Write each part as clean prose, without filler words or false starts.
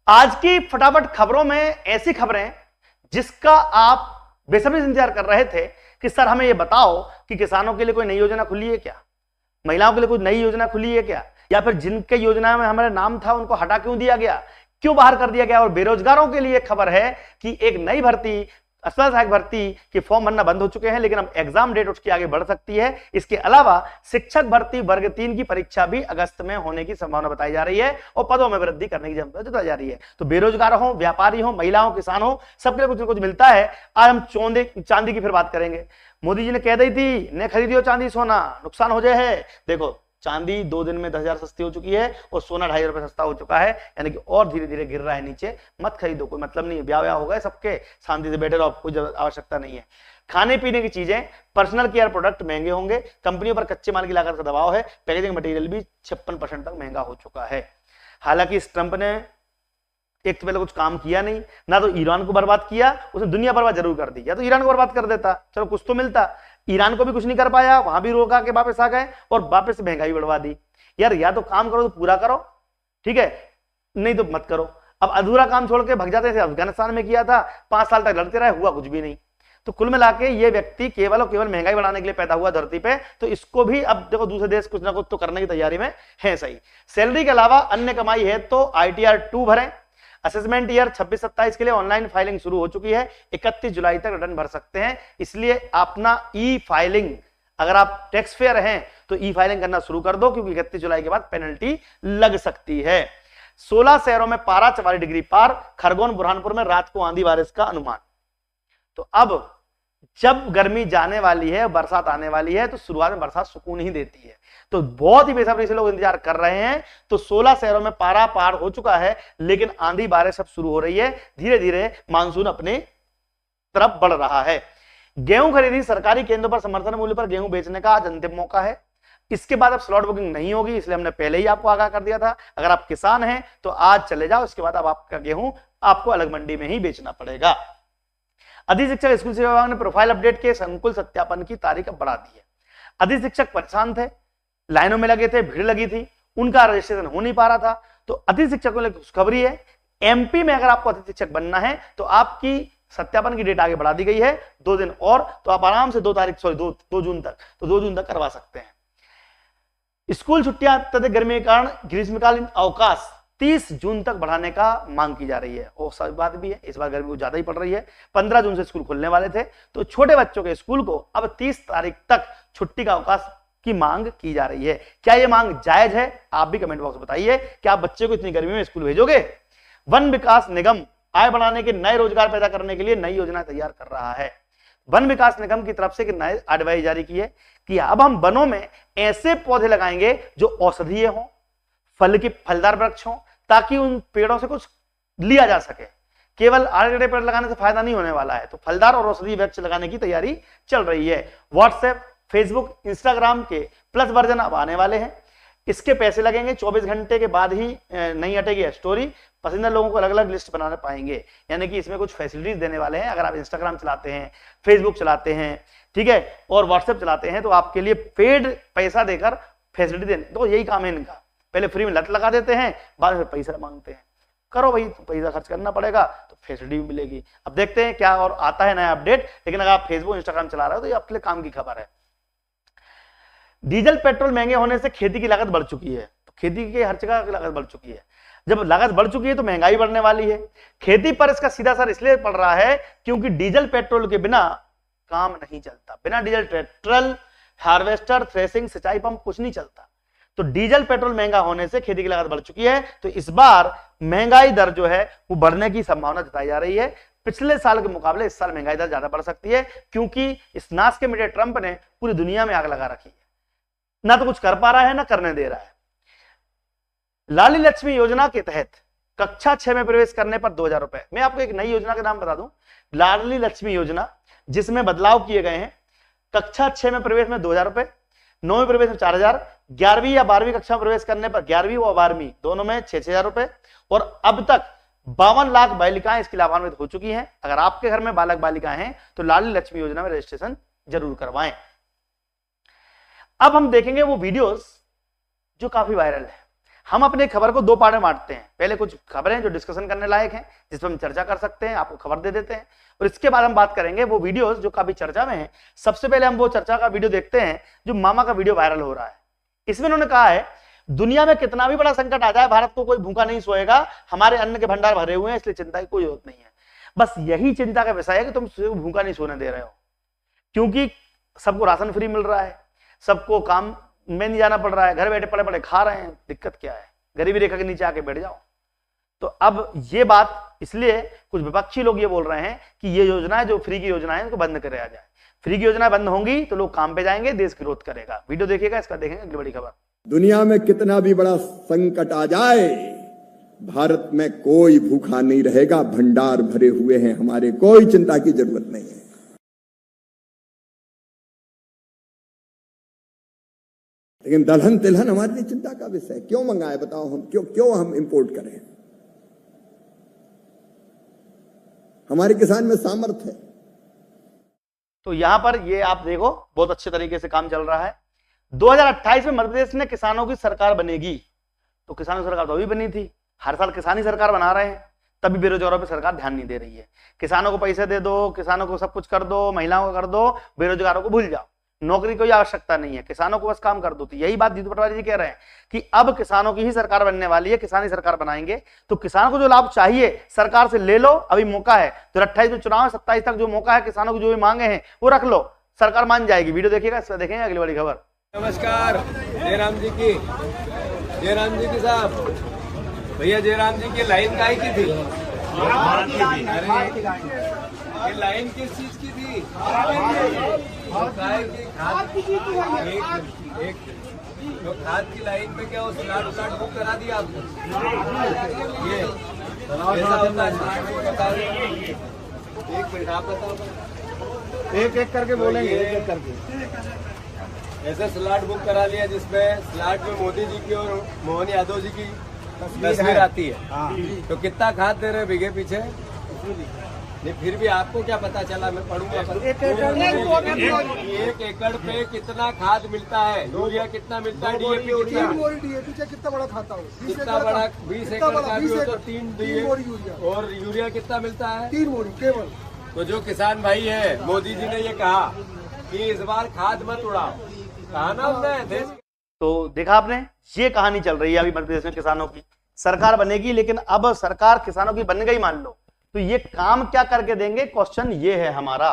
आज की फटाफट खबरों में ऐसी खबरें जिसका आप बेसब्री से इंतजार कर रहे थे कि सर हमें यह बताओ कि किसानों के लिए कोई नई योजना खुली है क्या, महिलाओं के लिए कोई नई योजना खुली है क्या, या फिर जिनके योजना में हमारा नाम था उनको हटा क्यों दिया गया, क्यों बाहर कर दिया गया। और बेरोजगारों के लिए खबर है कि एक नई भर्ती, अस्पताल सहायक भर्ती के फॉर्म भरना बंद हो चुके हैं, लेकिन अब एग्जाम डेट उसकी आगे बढ़ सकती है। इसके अलावा शिक्षक भर्ती वर्ग 3 की परीक्षा भी अगस्त में होने की संभावना बताई जा रही है और पदों में वृद्धि करने की जताई जा रही है। तो बेरोजगार हो, व्यापारी हो, महिलाओं, किसान हो, सबके लिए कुछ न कुछ मिलता है। आज हम चांदी की फिर बात करेंगे। मोदी जी ने कह दी थी न खरीदियो चांदी सोना, नुकसान हो जाए है। देखो चांदी 2 दिन में 10,000 सस्ती हो चुकी है और सोना 2,500 रुपए सस्ता हो चुका है, यानी कि और धीरे धीरे गिर रहा है नीचे। मत खरीदो, कोई मतलब नहीं है, ब्याह हो गए सबके, शांति से बैठे रहो, कोई आवश्यकता नहीं है। खाने पीने की चीजें, पर्सनल केयर प्रोडक्ट महंगे होंगे, कंपनियों पर कच्चे माल की लागत का दबाव है, पैकेजिंग मटेरियल भी 56% तक महंगा हो चुका है। हालांकि इस ट्रंप ने एक तो पहले कुछ काम किया नहीं, ना तो ईरान को बर्बाद किया, उसने दुनिया बर्बाद जरूर कर दी। या तो ईरान को बर्बाद कर देता, चलो कुछ तो मिलता, ईरान को भी कुछ नहीं कर पाया, वहां भी रोका के वापस आ गए और वापस महंगाई बढ़वा दी। यार या तो काम करो तो पूरा करो, ठीक है, नहीं तो मत करो। अब अधूरा काम छोड़ के भग जाते थे, अफगानिस्तान में किया था, 5 साल तक लड़ते रहे, हुआ कुछ भी नहीं। तो कुल मिला के ये व्यक्ति केवल और केवल महंगाई बढ़ाने के लिए पैदा हुआ धरती पे, तो इसको भी अब देखो दूसरे देश कुछ ना कुछ तो करने की तैयारी में है। सही, सैलरी के अलावा अन्य कमाई है तो ITR 2 भरें। असेसमेंट ईयर 26-27 के लिए ऑनलाइन फाइलिंग शुरू हो चुकी है, 31 जुलाई तक रिटर्न भर सकते हैं। इसलिए अपना ई फाइलिंग, अगर आप टैक्स फेयर हैं तो ई फाइलिंग करना शुरू कर दो, क्योंकि 31 जुलाई के बाद पेनल्टी लग सकती है। 16 शहरों में पारा 44 डिग्री पार, खरगोन बुरहानपुर में रात को आंधी बारिश का अनुमान। तो अब जब गर्मी जाने वाली है, बरसात आने वाली है, तो शुरुआत में बरसात सुकून ही देती है। तो बहुत ही बेसब्री से लोग इंतजार कर रहे हैं। तो 16 शहरों में पारा पार हो चुका है, लेकिन आंधी बारिश सब शुरू हो रही है, धीरे धीरे मानसून अपने तरफ बढ़ रहा है। गेहूं खरीदी, सरकारी केंद्रों पर समर्थन मूल्य पर गेहूं बेचने का आज अंतिम मौका है। इसके बाद अब स्लॉट बुकिंग नहीं होगी, इसलिए हमने पहले ही आपको आगाह कर दिया था। अगर आप किसान हैं तो आज चले जाओ, इसके बाद अब आपका गेहूं आपको अलग मंडी में ही बेचना पड़ेगा। अधिशिक्षक स्कूल शिक्षा विभाग ने प्रोफाइल अपडेट के संकुल सत्यापन की तारीख अब बढ़ा दी है। अधिशिक्षक परेशान थे, लाइनों में लगे थे, भीड़ लगी थी, उनका रजिस्ट्रेशन हो नहीं पा रहा था। तो अधिशिक्षकों के लिए खुशखबरी है, MP में अगर आपको अधिशिक्षक बनना है तो आपकी सत्यापन की डेट आगे बढ़ा दी गई है 2 दिन और, तो आप आराम से 2 जून तक, तो 2 जून तक करवा सकते हैं। स्कूल छुट्टियां अत्यधिक गर्मी के कारण ग्रीष्मकालीन अवकाश 30 जून तक बढ़ाने का मांग की जा रही है। और सही बात भी है, इस बार गर्मी ज्यादा ही पड़ रही है। 15 जून से स्कूल खुलने वाले थे, तो छोटे बच्चों के स्कूल को अब 30 तारीख तक छुट्टी का अवकाश की मांग की जा रही है। क्या यह मांग जायज है? आप भी कमेंट बॉक्स में बताइए, क्या आप बच्चे को इतनी गर्मी में स्कूल भेजोगे? वन विकास निगम आय बढ़ाने के नए रोजगार पैदा करने के लिए नई योजना तैयार कर रहा है। वन विकास निगम की तरफ से एक नई एडवाइस जारी की है कि अब हम वनों में ऐसे पौधे लगाएंगे जो औषधीय हों, फलदार वृक्ष हों, ताकि उन पेड़ों से कुछ लिया जा सके। केवल आड़े पेड़ लगाने से फायदा नहीं होने वाला है, तो फलदार और औषधीय वृक्ष लगाने की तैयारी चल रही है। व्हाट्सएप, फेसबुक, इंस्टाग्राम के प्लस वर्जन अब आने वाले हैं। इसके पैसे लगेंगे, 24 घंटे के बाद ही नहीं हटेगी स्टोरी। पसंदीदा लोगों को अलग अलग लिस्ट बनाने पाएंगे, यानी कि इसमें कुछ फैसिलिटीज देने वाले हैं। अगर आप इंस्टाग्राम चलाते हैं, फेसबुक चलाते हैं, ठीक है, और व्हाट्सएप चलाते हैं, तो आपके लिए पेड पैसा देकर फैसिलिटी देने, तो यही काम है इनका। पहले फ्री में लत लगा देते हैं, बाद में पैसा मांगते हैं। करो भाई, तो पैसा खर्च करना पड़ेगा तो फैसिलिटी भी मिलेगी। अब देखते हैं क्या और आता है नया अपडेट। लेकिन अगर आप फेसबुक, इंस्टाग्राम चला रहे हो तो ये आपके लिए काम की खबर है। डीजल पेट्रोल महंगे होने से खेती की लागत बढ़ चुकी है। तो खेती की हर जगह की लागत बढ़ चुकी है। जब लागत बढ़ चुकी है तो महंगाई बढ़ने वाली है। खेती पर इसका सीधा असर इसलिए पड़ रहा है क्योंकि डीजल पेट्रोल के बिना काम नहीं चलता। बिना डीजल पेट्रोल, हार्वेस्टर, थ्रेसिंग, सिंचाई पंप कुछ नहीं चलता। तो डीजल पेट्रोल महंगा होने से खेती की लागत बढ़ चुकी है। तो इस बार महंगाई दर जो है वो बढ़ने की संभावना जताई जा रही है। पिछले साल के मुकाबले इस साल महंगाई दर ज्यादा बढ़ सकती है, क्योंकि इस नाश के मिटे ट्रंप ने पूरी दुनिया में आग लगा रखी है। ना तो कुछ कर पा रहा है, ना करने दे रहा है। लाडली लक्ष्मी योजना के तहत कक्षा 6 में प्रवेश करने पर 2,000 रुपए। मैं आपको एक नई योजना का नाम बता दूं, लाडली लक्ष्मी योजना, जिसमें बदलाव किए गए हैं। कक्षा 6 में प्रवेश में 2,000 रुपए, 9वीं प्रवेश में 4,000, 11वीं या 12वीं कक्षा में प्रवेश करने पर 11वीं और 12वीं दोनों में 6,000 रुपए। और अब तक 52 लाख बालिकाएं इसकी लाभान्वित हो चुकी हैं। अगर आपके घर में बालक बालिकाएं हैं तो लाडली लक्ष्मी योजना में रजिस्ट्रेशन जरूर करवाएं। अब हम देखेंगे वो वीडियोस जो काफी वायरल है। हम अपने खबर को दो पार्ट में बांटते हैं। पहले कुछ खबरें जो डिस्कशन करने लायक हैं, जिस पर हम चर्चा कर सकते हैं, आपको खबर दे देते हैं, और इसके बाद हम बात करेंगे वो वीडियोस जो काफी चर्चा में है। सबसे पहले हम वो चर्चा का वीडियो देखते हैं जो मामा का वीडियो वायरल हो रहा है। इसमें उन्होंने कहा है दुनिया में कितना भी बड़ा संकट आ जाए भारत को कोई भूखा नहीं सोएगा, हमारे अन्न के भंडार भरे हुए हैं, इसलिए चिंता की कोई जरूरत नहीं है। बस यही चिंता का विषय है कि तुम भूखा नहीं सोने दे रहे हो, क्योंकि सबको राशन फ्री मिल रहा है, सबको काम में नहीं जाना पड़ रहा है, घर बैठे पड़े पड़े खा रहे हैं। दिक्कत क्या है? गरीबी रेखा के नीचे आके बैठ जाओ। तो अब ये बात इसलिए कुछ विपक्षी लोग ये बोल रहे हैं कि ये योजना जो फ्री की योजना है उनको बंद करे आ जाए। फ्री की योजना बंद होंगी तो लोग काम पे जाएंगे, देश ग्रोथ करेगा। वीडियो देखिएगा, इसका देखेंगे अगली बड़ी खबर। दुनिया में कितना भी बड़ा संकट आ जाए, भारत में कोई भूखा नहीं रहेगा, भंडार भरे हुए हैं हमारे, कोई चिंता की जरूरत नहीं है। लेकिन दलहन तिलहन हमारे लिए चिंता का विषय क्यों मंगाए? बताओ हम क्यों हम इंपोर्ट करें? हमारे किसान में सामर्थ्य है। तो यहां पर ये आप देखो बहुत अच्छे तरीके से काम चल रहा है। 2028 में मध्य प्रदेश में किसानों की सरकार बनेगी, तो किसानों की सरकार तो अभी बनी थी, हर साल किसान ही सरकार बना रहे हैं, तभी बेरोजगारों पे सरकार ध्यान नहीं दे रही है। किसानों को पैसे दे दो, किसानों को सब कुछ कर दो, महिलाओं को कर दो, बेरोजगारों को भूल जाओ, नौकरी की कोई आवश्यकता नहीं है, किसानों को बस काम कर दो। तो यही बात जीतू पटवारी जी कह रहे हैं कि अब किसानों की ही सरकार बनने वाली है, किसान ही सरकार बनाएंगे। तो किसानों को जो लाभ चाहिए सरकार से ले लो, अभी मौका है। तो 28 में चुनाव है, 27 तक जो मौका है, किसानों को जो भी मांगे हैं वो रख लो, सरकार मान जाएगी। वीडियो देखिएगा, इसमें देखेंगे अगली बड़ी खबर। नमस्कार, जयराम जी की साहब, भैया जयराम जी की लाइन काहे की थी? ये लाइन किस चीज की थी? एक तो खाद की लाइन पे क्या उस स्लॉट बुक करा दिया आपने? ये ऐसा होता है। एक मिनट आप बताओ, एक एक करके बोलेंगे, एक एक करके। ऐसे स्लॉट बुक करा लिया जिसमें स्लॉट में मोदी जी की और मोहन यादव जी की तस्वीर आती है। तो कितना खाद दे रहे बीघे पीछे? नहीं, फिर भी आपको क्या पता चला? मैं पढ़ूंगा। एक एकड़ पे कितना खाद मिलता है? यूरिया कितना मिलता है? डीएपी कितना बड़ा खाता हूँ? कितना बड़ा? 20 एकड़ का भी हो तो 3 डीएपी। और यूरिया कितना मिलता है? 3 बोरी केवल। तो जो किसान भाई है, मोदी जी ने ये कहा कि इस बार खाद मत उड़ाओ, कहा ना हमने। तो देखा आपने, ये कहानी चल रही है अभी मध्य प्रदेश में। किसानों की सरकार बनेगी, लेकिन अब सरकार किसानों की बन गई मान लो, तो ये काम क्या करके देंगे? क्वेश्चन ये है हमारा।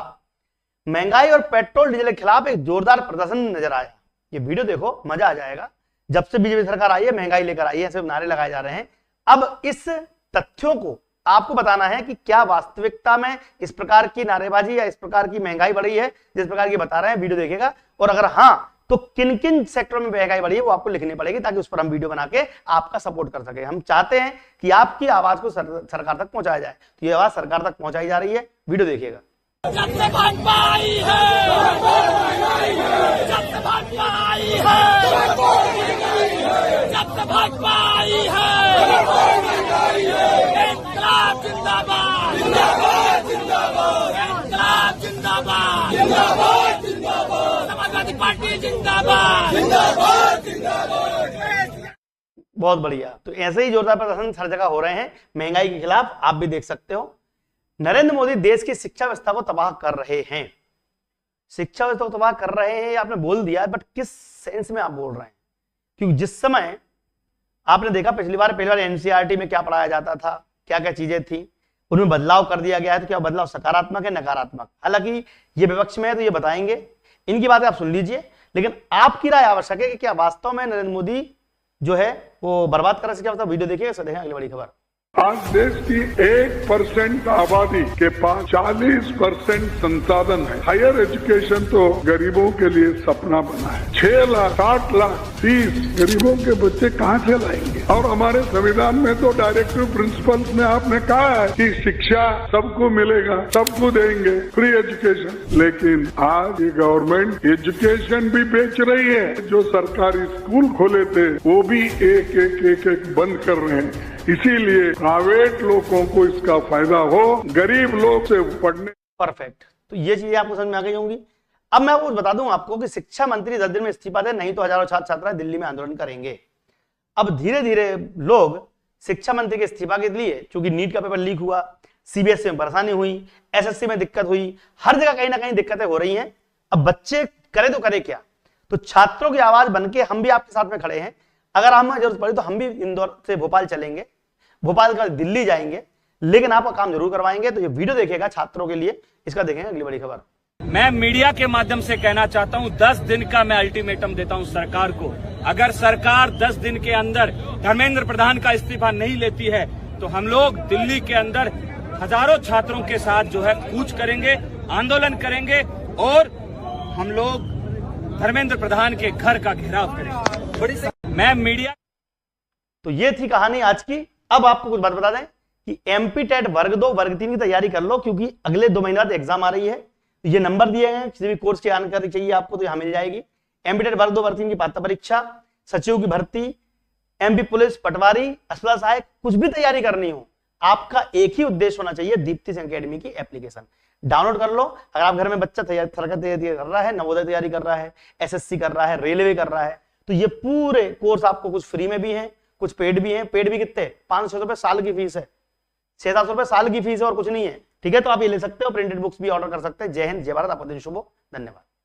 महंगाई और पेट्रोल डीजल के खिलाफ एक जोरदार प्रदर्शन नजर आया। ये वीडियो देखो, मजा आ जाएगा। जब से बीजेपी सरकार आई है, महंगाई लेकर आई है, ऐसे नारे लगाए जा रहे हैं। अब इस तथ्यों को आपको बताना है कि क्या वास्तविकता में इस प्रकार की नारेबाजी या इस प्रकार की महंगाई बढ़ी है जिस प्रकार की बता रहे हैं। वीडियो देखिएगा, और अगर हाँ तो किन किन सेक्टरों में महंगाई बढ़ी है वो आपको लिखनी पड़ेगी, ताकि उस पर हम वीडियो बना के आपका सपोर्ट कर सके। हम चाहते हैं कि आपकी आवाज को सरकार तक पहुंचाया जाए, तो ये आवाज सरकार तक पहुंचाई जा रही है। वीडियो देखिएगा। जब से भाजपा आई है, जब से भाजपा आई है, जब से भाजपा आई है, इंकलाब जिंदाबाद, जिंदाबाद जिंदाबाद, इंकलाब जिंदाबाद, जिंदाबाद जिंदाबाद, समाजवादी पार्टी जिंदाबाद, जिंदाबाद जिंदाबाद। बहुत बढ़िया। तो ऐसे ही जोरदार प्रदर्शन हर जगह हो रहे हैं महंगाई के खिलाफ, आप भी देख सकते हो। नरेंद्र मोदी देश की शिक्षा व्यवस्था को तबाह कर रहे हैं। शिक्षा व्यवस्था को तबाह कर रहे हैं आपने बोल दिया, बट किस सेंस में आप बोल रहे हैं? क्योंकि जिस समय आपने देखा पहली बार एनसीईआरटी में क्या पढ़ाया जाता था, क्या क्या चीजें थी, उनमें बदलाव कर दिया गया है। तो क्या बदलाव सकारात्मक है नकारात्मक? हालांकि ये विपक्ष में है तो ये बताएंगे, इनकी बातें आप सुन लीजिए, लेकिन आपकी राय आवश्यक है कि क्या वास्तव में नरेंद्र मोदी जो है वो बर्बाद कर रहे हैं? वीडियो देखिए, देखें अगली बड़ी खबर। आज देश की 1% आबादी के पास 40% संसाधन है। हायर एजुकेशन तो गरीबों के लिए सपना बना है। 6 लाख 60 लाख फीस गरीबों के बच्चे कहाँ से लाएंगे? और हमारे संविधान में तो डायरेक्टिव प्रिंसिपल्स में आपने कहा है कि शिक्षा सबको मिलेगा, सबको देंगे फ्री एजुकेशन। लेकिन आज ये गवर्नमेंट एजुकेशन भी बेच रही है। जो सरकारी स्कूल खोले थे वो भी एक बंद कर रहे हैं। इसीलिए प्राइवेट लोगों को इसका फायदा हो, गरीब लोग से पढ़ने। परफेक्ट। तो ये चीजें आपको समझ में आ गई होंगी। अब मैं वो बता दूं आपको कि शिक्षा मंत्री 10 दिन में इस्तीफा दे, नहीं तो हजारों छात्र छात्राएं दिल्ली में आंदोलन करेंगे। अब धीरे धीरे लोग शिक्षा मंत्री के इस्तीफा के लिए, चूंकि नीट का पेपर लीक हुआ, सीबीएसई में परेशानी हुई, एसएससी में दिक्कत हुई, हर जगह कहीं ना कहीं दिक्कतें हो रही हैं। अब बच्चे करे तो करे क्या? तो छात्रों की आवाज बनके हम भी आपके साथ में खड़े हैं। अगर हमें जरूरत पड़ी तो हम भी इंदौर से भोपाल चलेंगे, भोपाल का दिल्ली जाएंगे, लेकिन आपका काम जरूर करवाएंगे। तो ये वीडियो देखेगा छात्रों के लिए, इसका देखेंगे अगली बड़ी खबर। मैं मीडिया के माध्यम से कहना चाहता हूं, 10 दिन का मैं अल्टीमेटम देता हूं सरकार को। अगर सरकार 10 दिन के अंदर धर्मेंद्र प्रधान का इस्तीफा नहीं लेती है तो हम लोग दिल्ली के अंदर हजारों छात्रों के साथ जो है कूच करेंगे, आंदोलन करेंगे और हम लोग धर्मेंद्र प्रधान के घर का घेराव करेंगे। बड़ी मैं मीडिया। तो ये थी कहानी आज की। अब आपको कुछ बात बता दें कि एमपी टेट वर्ग 2 वर्ग 3 की तैयारी कर लो, क्योंकि अगले 2 महीने बाद एग्जाम आ रही है। ये नंबर दिए हैं, किसी भी कोर्स की जानकारी चाहिए आपको तो यहां मिल जाएगी। एमपी टेट वर्ग 2 वर्ग 3 की पात्रता परीक्षा, सचिव की भर्ती, एमपी पुलिस, पटवारी, अस्पताल सहायक, कुछ भी तैयारी करनी हो, आपका एक ही उद्देश्य होना चाहिए, दीप्ति सिंह अकेडमी की एप्लीकेशन डाउनलोड कर लो। अगर आप घर में बच्चा तैयारी कर रहा है, नवोदय तैयारी कर रहा है, एसएससी कर रहा है, रेलवे कर रहा है, तो ये पूरे कोर्स आपको कुछ फ्री में भी है, कुछ पेड भी है। पेड भी कितने? 500 रुपए साल की फीस है, 600-700 रुपए साल की फीस है और कुछ नहीं है। ठीक है, तो आप ये ले सकते हो। प्रिंटेड बुक्स भी ऑर्डर कर सकते हैं। जय हिंद, जय भारत, आपका दिन शुभ हो। धन्यवाद।